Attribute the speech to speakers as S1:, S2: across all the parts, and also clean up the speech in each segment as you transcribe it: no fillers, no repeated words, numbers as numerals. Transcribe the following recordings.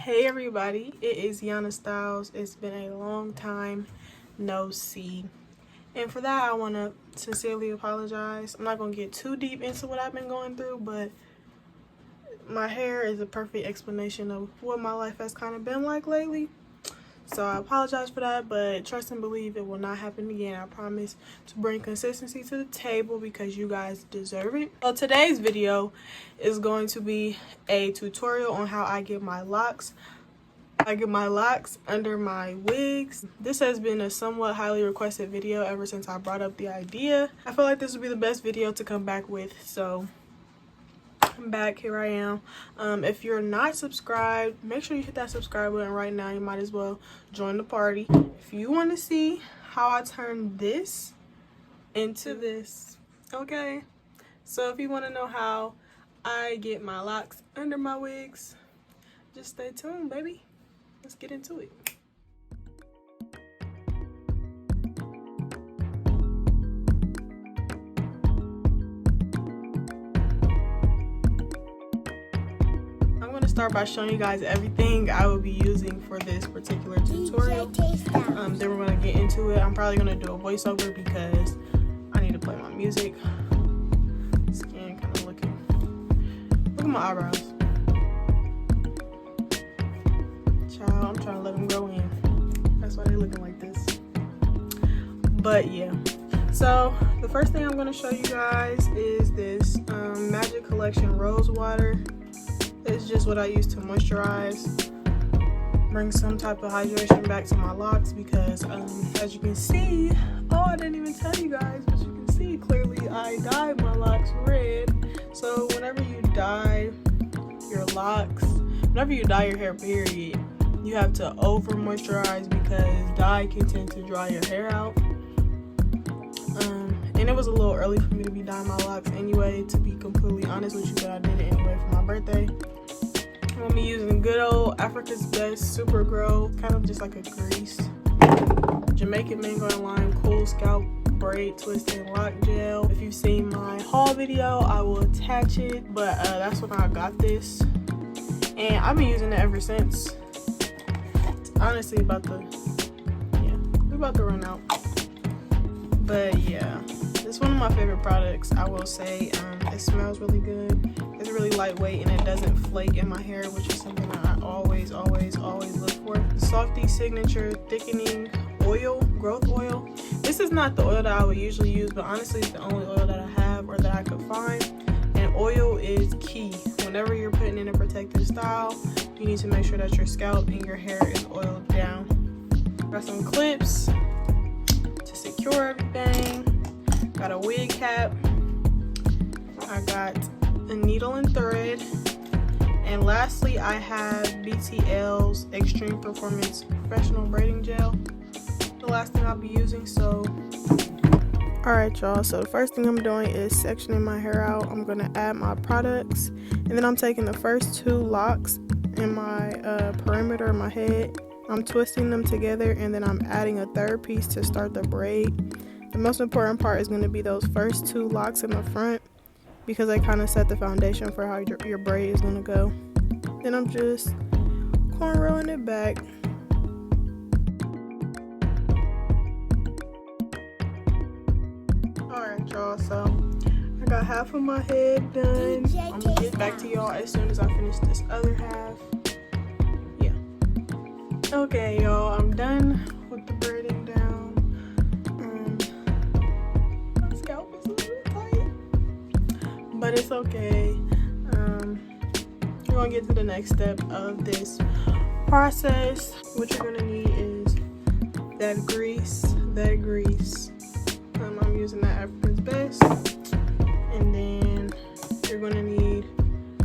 S1: Hey everybody, it is DjTaeStylez. It's been a long time no see, and for that I want to sincerely apologize. I'm not going to get too deep into what I've been going through, but my hair is a perfect explanation of what my life has kind of been like lately. So I apologize for that, but trust and believe it will not happen again. I promise to bring consistency to the table because you guys deserve it. So today's video is going to be a tutorial on how I get my locks. Under my wigs. This has been a somewhat highly requested video ever since I brought up the idea. I feel like this would be the best video to come back with, so I'm back. Here I am. If you're not subscribed, make sure you hit that subscribe button right now. You might as well join the party. If you want to see how I turn this into this, okay? So if you want to know how I get my locks under my wigs, just stay tuned, baby. Let's get into it. I'm going to start by showing you guys everything I will be using for this particular tutorial. Then we're going to get into it. I'm probably going to do a voiceover because I need to play my music. Skin kind of looking. Look at my eyebrows. Child, I'm trying to let them grow in. That's why they're looking like this. But yeah. So the first thing I'm going to show you guys is this Magic Collection Rose Water. It's just what I use to moisturize, bring some type of hydration back to my locks because as you can see, I didn't even tell you guys, but you can see clearly I dyed my locks red. So whenever you dye your locks, whenever you dye your hair period, you have to over moisturize because dye can tend to dry your hair out. And it was a little early for me to be dyeing my locks anyway, to be completely honest with you, but I did it anyway for my birthday. I'm gonna be using good old Africa's Best Super Grow, kind of just like a grease. Jamaican mango and lime cool scalp braid twist and lock gel. If you've seen my haul video, I will attach it, but that's when I got this. And I've been using it ever since. It's honestly we're about to run out. But yeah, it's one of my favorite products, I will say. It smells really good. It's really lightweight and it doesn't flake in my hair, which is something that I always look for. The Softee Signature Thickening Oil, Growth Oil. This is not the oil that I would usually use, but honestly it's the only oil that I have or that I could find. And oil is key. Whenever you're putting in a protective style, you need to make sure that your scalp and your hair is oiled down. Got some clips to secure everything. Got a wig cap. I got a needle and thread. And lastly, I have BTL's Extreme Performance Professional Braiding Gel. The last thing I'll be using, so. Alright y'all, so the first thing I'm doing is sectioning my hair out. I'm going to add my products. And then I'm taking the first two locks in my perimeter of my head. I'm twisting them together and then I'm adding a third piece to start the braid. The most important part is going to be those first two locks in the front because they kind of set the foundation for how your braid is going to go. Then I'm just cornrowing it back. Alright y'all, so I got half of my head done. I'm going to get back to y'all as soon as I finish this other half. Yeah. Okay y'all, I'm done with the braiding down. My scalp is a little tight, but it's okay. We're going to get to the next step of this process. What you're going to need is that grease. I'm using that Africa's Best. And then you're going to need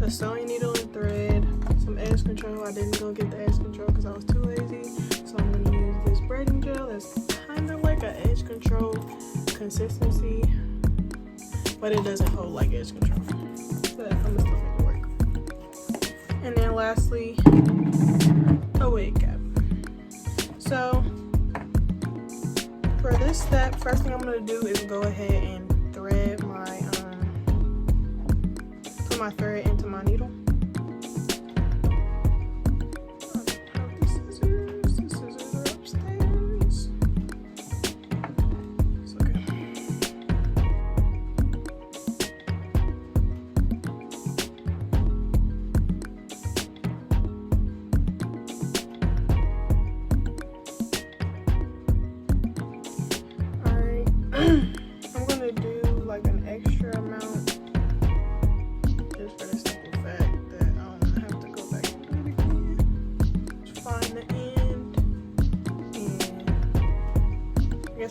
S1: a sewing needle and thread, some edge control. I didn't go get the edge control because I was too lazy. So I'm going to use this braiding gel that's kind of like an edge control consistency, but it doesn't hold like edge control. But I'm going to still make it work. And then lastly, a wig cap. So for this step, first thing I'm going to do is go ahead and thread my put my thread into my needle.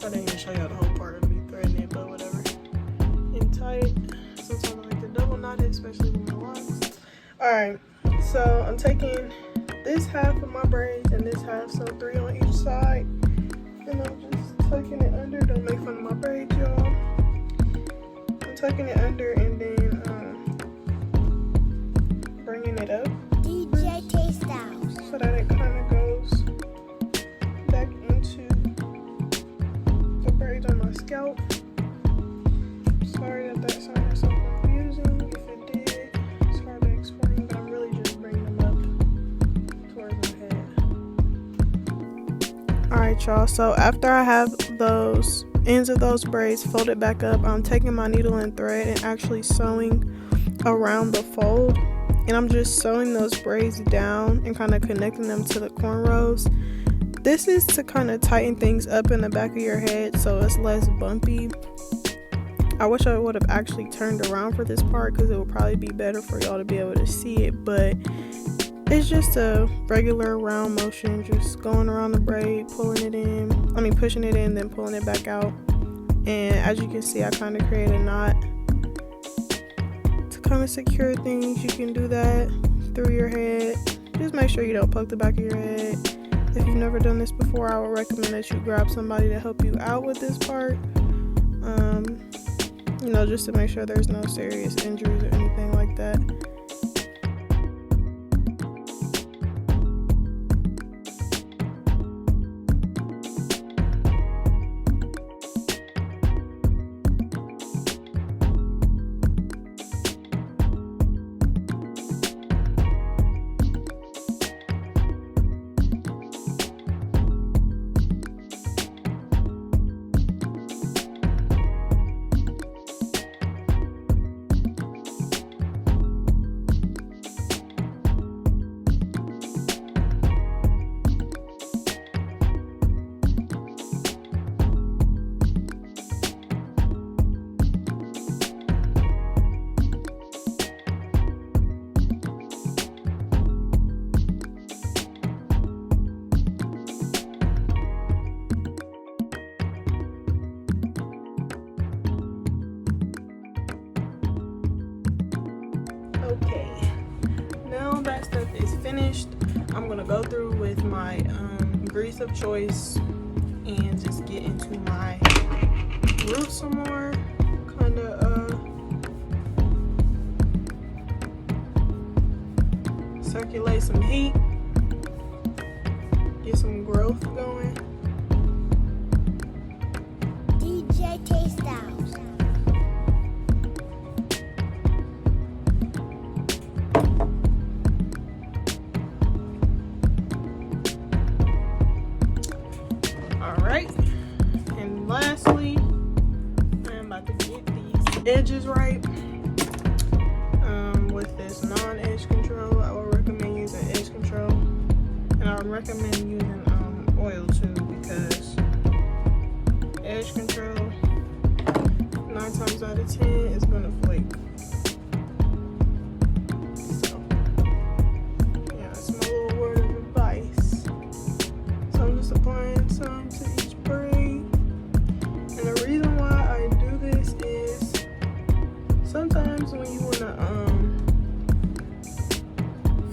S1: guess I didn't even show y'all the whole part of me threading it, but whatever. And tight. Sometimes I like to double knot it, especially with my locks. Alright, so I'm taking this half of my braids and this half, so 3 on each side. And I'm just tucking it under. Don't make fun of my braids, y'all. I'm tucking it under and then bringing it up. DjTaeStylez. So that it kind of goes back into the braids on my scalp. Sorry that sounded so confusing. If it did, it's hard to explain, but I'm really just bringing them up towards my head. Alright, y'all, so after I have those ends of those braids folded back up, I'm taking my needle and thread and actually sewing around the fold. And I'm just sewing those braids down and kind of connecting them to the cornrows. This is to kind of tighten things up in the back of your head so it's less bumpy. I wish I would have actually turned around for this part because it would probably be better for y'all to be able to see it, but it's just a regular round motion, just going around the braid, pulling it in, pushing it in, then pulling it back out. And as you can see, I kind of create a knot to kind of secure things. You can do that through your head. Just make sure you don't poke the back of your head. If you've never done this before, I would recommend that you grab somebody to help you out with this part. You know, just to make sure there's no serious injuries or anything like that. Okay, now that stuff is finished, I'm gonna go through with my grease of choice and just get into my root some more. Kind of circulate some heat, get some growth going.
S2: DjTaeStylez.
S1: And lastly, I'm about to get these edges right with this non-edge control. I would recommend using edge control, and I would recommend using oil too, because edge control 9 times out of 10 is gonna flake. So yeah, that's my little word of advice. So I'm just applying some to each braid. And the reason why I do this is sometimes when you wanna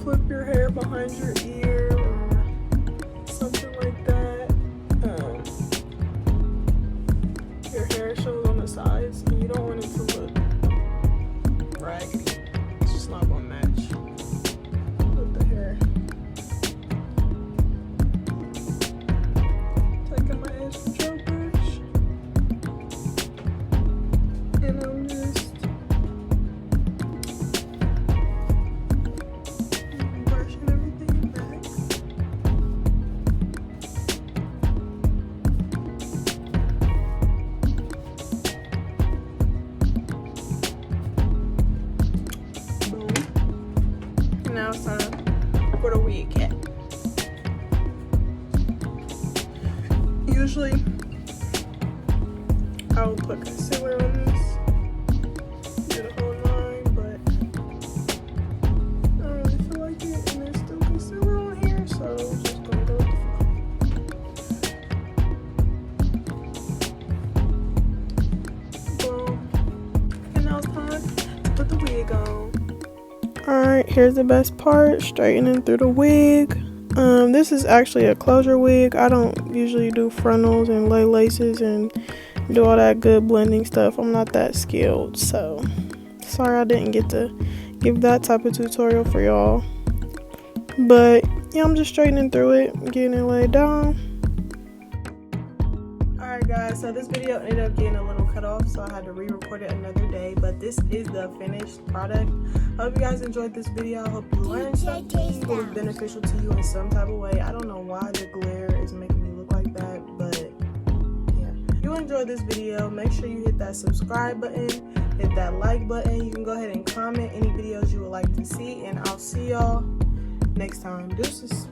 S1: flip your hair behind your ear or something like that, your hair shows on the sides and you don't want it to look raggedy. It's just not gonna match with the hair. Taking my edge control brush and I'm just brushing everything back. Boom. And now it's time for the wig cap. Usually I will put concealer on this, do the whole 9, but I don't really feel like it, and there's still concealer on here, so I'm just gonna go with the flow. here's the best part, straightening through the wig. This is actually a closure wig. I don't usually do frontals and lay laces and do all that good blending stuff. I'm not that skilled, so sorry I didn't get to give that type of tutorial for y'all. But yeah, I'm just straightening through it, getting it laid down. Alright guys, so this video ended up getting a little cut off, so I had to re-record it another day, but this is the finished product. I hope you guys enjoyed this video. I hope you learned something that was beneficial to you in some type of way. I don't know why the glare is making me look like that, but yeah. If you enjoyed this video, make sure you hit that subscribe button, hit that like button. You can go ahead and comment any videos you would like to see, and I'll see y'all next time. Deuces.